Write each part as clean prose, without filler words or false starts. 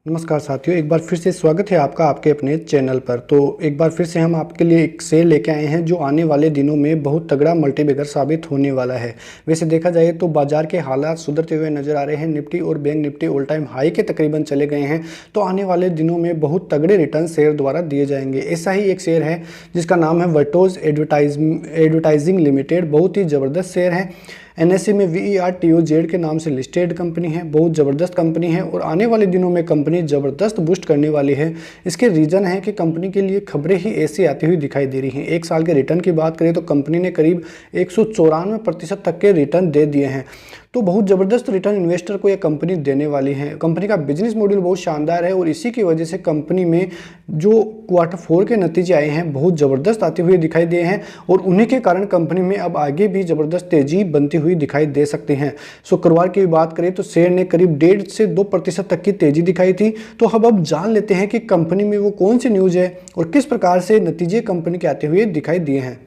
नमस्कार साथियों, एक बार फिर से स्वागत है आपका आपके अपने चैनल पर। तो एक बार फिर से हम आपके लिए एक सेल लेके आए हैं जो आने वाले दिनों में बहुत तगड़ा मल्टीबैगर साबित होने वाला है। वैसे देखा जाए तो बाजार के हालात सुधरते हुए नजर आ रहे हैं। निफ्टी और bank Nifty all time high के तकरीबन चले गए हैं। तो आने वाले दिनों में बहुत तगड़े रिटर्न शेयर द्वारा दिए जाएंगे। ऐसा ही एक शेयर है जिसका नाम है वर्टोज एडवर्टाइजिंग लिमिटेड। बहुत ही ज़बरदस्त शेयर है। एनएससी में VERTOZ के नाम से लिस्टेड कंपनी है। बहुत ज़बरदस्त कंपनी है और आने वाले दिनों में कंपनी ज़बरदस्त बूस्ट करने वाली है। इसके रीज़न है कि कंपनी के लिए खबरें ही ऐसी आती हुई दिखाई दे रही हैं। एक साल के रिटर्न की बात करें तो कंपनी ने करीब 194% तक के रिटर्न दे दिए हैं। तो बहुत ज़बरदस्त रिटर्न इन्वेस्टर को यह कंपनी देने वाली है। कंपनी का बिजनेस मॉडल बहुत शानदार है और इसी की वजह से कंपनी में जो Q4 के नतीजे आए हैं बहुत ज़बरदस्त आते हुए दिखाई दिए हैं और उन्हीं के कारण कंपनी में अब आगे भी ज़बरदस्त तेज़ी बनती हुई दिखाई दे सकती हैं। शुक्रवार की बात करें तो शेयर ने करीब 1.5 से 2% तक की तेज़ी दिखाई थी। तो अब जान लेते हैं कि कंपनी में वो कौन सी न्यूज़ है और किस प्रकार से नतीजे कंपनी के आते हुए दिखाई दिए हैं।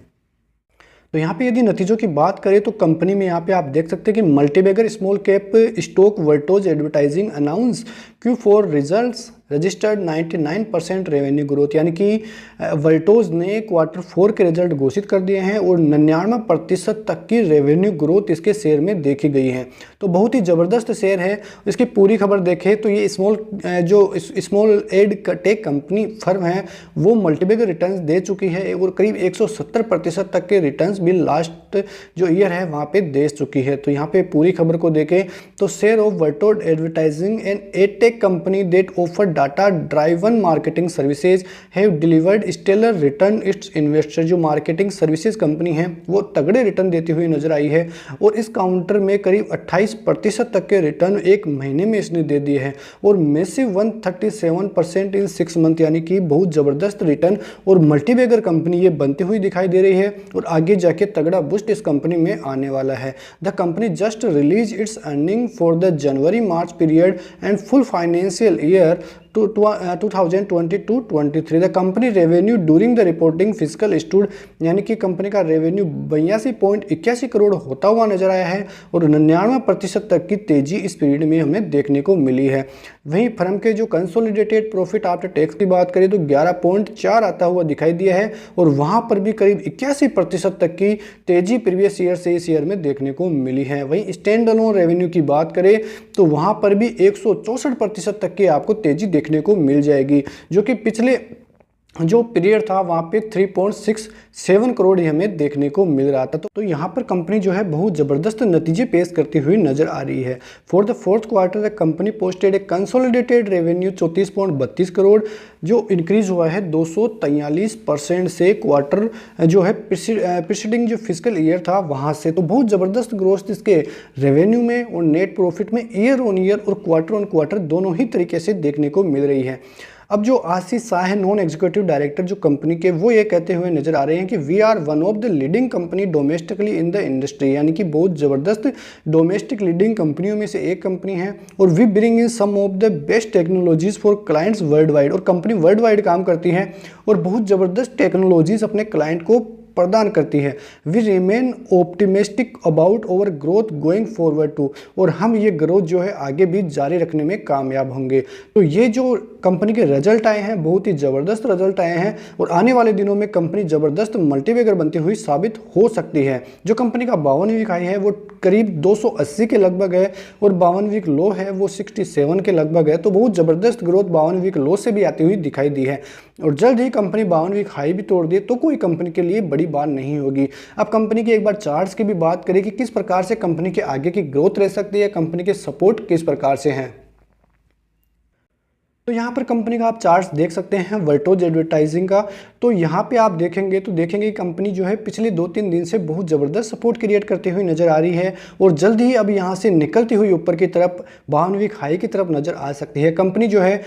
तो यहाँ पे यदि नतीजों की बात करें तो कंपनी में यहाँ पे आप देख सकते हैं कि multibagger small cap stock Vertoz advertising announce Q4 results registered 99% revenue growth, यानी कि वर्टोज ने Q4 के रिजल्ट घोषित कर दिए हैं और 99% तक की रेवेन्यू ग्रोथ इसके शेयर में देखी गई है। तो बहुत ही ज़बरदस्त शेयर है। इसकी पूरी खबर देखें तो ये small ed tech company firm है वो मल्टीबैगर रिटर्न्स दे चुकी है और करीब 170% तक के रिटर्न्स भी लास्ट जो ईयर है वहाँ पे दे चुकी है। तो यहाँ पे पूरी खबर को देखें तो share of Vertoz advertising and adtech company that offer data driven marketing services have delivered stellar return its investor. जो मार्केटिंग सर्विसेज कंपनी है वो तगड़े रिटर्न देती हुई नजर आई है और इस काउंटर में करीब 28% तक के रिटर्न एक महीने में इसने दे दिए हैं और मैसिव 137% इन 6 मंथ, यानी कि बहुत ज़बरदस्त रिटर्न और मल्टीबैगर कंपनी ये बनती हुई दिखाई दे रही है और आगे जाके तगड़ा बूस्ट इस कंपनी में आने वाला है। The company just release it's earning for the January March period and full financial year 2022-23। The company revenue during the reporting physical stood, यानी कि कंपनी का रेवेन्यू 82.81 करोड़ होता हुआ नजर आया है और 99% तक की तेजी इस पीरियड में हमें देखने को मिली है। वहीं फर्म के जो कंसोलिडेटेड प्रॉफिट आफ्टर टैक्स की बात करें तो 11.4 आता हुआ दिखाई दिया है और वहां पर भी करीब 81% तक की तेजी प्रीवियस ईयर से इस ईयर में देखने को मिली है। वहीं स्टैंड अलोन रेवेन्यू की बात करें तो वहां पर भी 164% तक की आपको तेजी देखने को मिल जाएगी, जो कि पिछले जो पीरियड था वहाँ पे 3.67 करोड़ हमें देखने को मिल रहा था। तो यहाँ पर कंपनी जो है बहुत ज़बरदस्त नतीजे पेश करती हुई नजर आ रही है। For the fourth quarter the company posted A consolidated revenue 34.32 crore, जो इंक्रीज हुआ है 243% से क्वार्टर जो है प्रीसीडिंग जो फिजिकल ईयर था वहाँ से। तो बहुत ज़बरदस्त ग्रोथ इसके रेवेन्यू में और नेट प्रॉफिट में ईयर ऑन ईयर और क्वार्टर ऑन क्वार्टर दोनों ही तरीके से देखने को मिल रही है। अब जो आशीष शाह है नॉन एग्जीक्यूटिव डायरेक्टर जो कंपनी के, वो ये कहते हुए नजर आ रहे हैं कि we are one of the leading company domestically in the industry, यानी कि बहुत ज़बरदस्त डोमेस्टिक लीडिंग कंपनियों में से एक कंपनी है और we bring in some of the best technologies for clients world wide. और कंपनी वर्ल्ड वाइड काम करती है और बहुत ज़बरदस्त टेक्नोलॉजीज अपने क्लाइंट को प्रदान करती है। We remain optimistic about over growth going forward to, और हम ये ग्रोथ जो है आगे भी जारी रखने में कामयाब होंगे। तो ये जो कंपनी के रिजल्ट आए हैं बहुत ही ज़बरदस्त रिजल्ट आए हैं और आने वाले दिनों में कंपनी ज़बरदस्त मल्टीबैगर बनती हुई साबित हो सकती है। जो कंपनी का 52 वीक हाई है वो करीब 280 के लगभग है और 52 वीक लो है वो 67 के लगभग है। तो बहुत ज़बरदस्त ग्रोथ 52 वीक लो से भी आती हुई दिखाई दी है और जल्द ही कंपनी 52 वीक हाई भी तोड़ दे तो कोई कंपनी के लिए बड़ी बात नहीं होगी। अब कंपनी की एक बार चार्ट्स की भी बात करें कि किस प्रकार से कंपनी के आगे की ग्रोथ रह सकती है, कंपनी के सपोर्ट किस प्रकार से हैं। तो यहाँ पर कंपनी का आप चार्ट्स देख सकते हैं वर्टोज एडवर्टाइजिंग का। तो यहाँ पे आप देखेंगे कि कंपनी जो है पिछले 2-3 दिन से बहुत ज़बरदस्त सपोर्ट क्रिएट करती हुई नज़र आ रही है और जल्द ही अब यहाँ से निकलती हुई ऊपर की तरफ 52 वीक हाई की तरफ नज़र आ सकती है। कंपनी जो है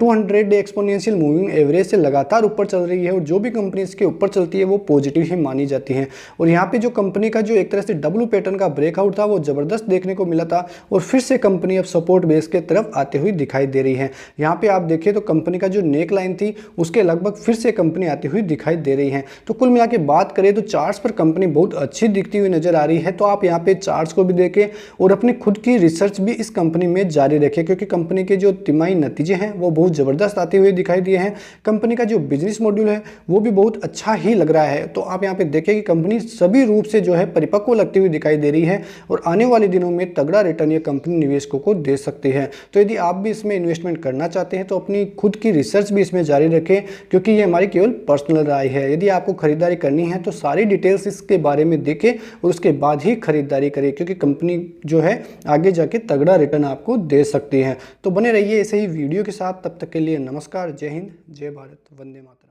200 डे एक्सपोनेंशियल मूविंग एवरेज से लगातार ऊपर चल रही है और जो भी कंपनी इसके ऊपर चलती है वो पॉजिटिव ही मानी जाती है। और यहाँ पे जो कंपनी का जो एक तरह से डब्ल्यू पैटर्न का ब्रेकआउट था वो ज़बरदस्त देखने को मिला था और फिर से कंपनी अब सपोर्ट बेस के तरफ आती हुई दिखाई दे रही है। यहाँ पे आप देखें तो कंपनी का जो नेक लाइन थी उसके लगभग फिर से कंपनी आती हुई दिखाई दे रही है। तो कुल मिला के बात करें तो चार्ट्स पर कंपनी बहुत अच्छी दिखती हुई नजर आ रही है। तो आप यहाँ पे चार्ट्स को भी देखें और अपनी खुद की रिसर्च भी इस कंपनी में जारी रखें, क्योंकि कंपनी के जो तिमाही नतीजे हैं वो बहुत ज़बरदस्त आते हुए दिखाई दिए हैं। कंपनी का जो बिजनेस मॉड्यूल है वो भी बहुत अच्छा ही लग रहा है। तो आप यहाँ पे देखें कि कंपनी सभी रूप से जो है परिपक्व लगती हुई दिखाई दे रही है और आने वाले दिनों में तगड़ा रिटर्न ये कंपनी निवेशकों को दे सकती है। तो यदि आप भी इसमें इन्वेस्टमेंट करना चाहते हैं तो अपनी खुद की रिसर्च भी इसमें जारी रखें, क्योंकि ये हमारी केवल पर्सनल राय है। यदि आपको खरीदारी करनी है तो सारी डिटेल्स इसके बारे में देखें और उसके बाद ही खरीदारी करें, क्योंकि कंपनी जो है आगे जाके तगड़ा रिटर्न आपको दे सकती है। तो बने रहिए ऐसे ही वीडियो के साथ। तब तक के लिए नमस्कार, जय हिंद, जय भारत, वंदे मातरम।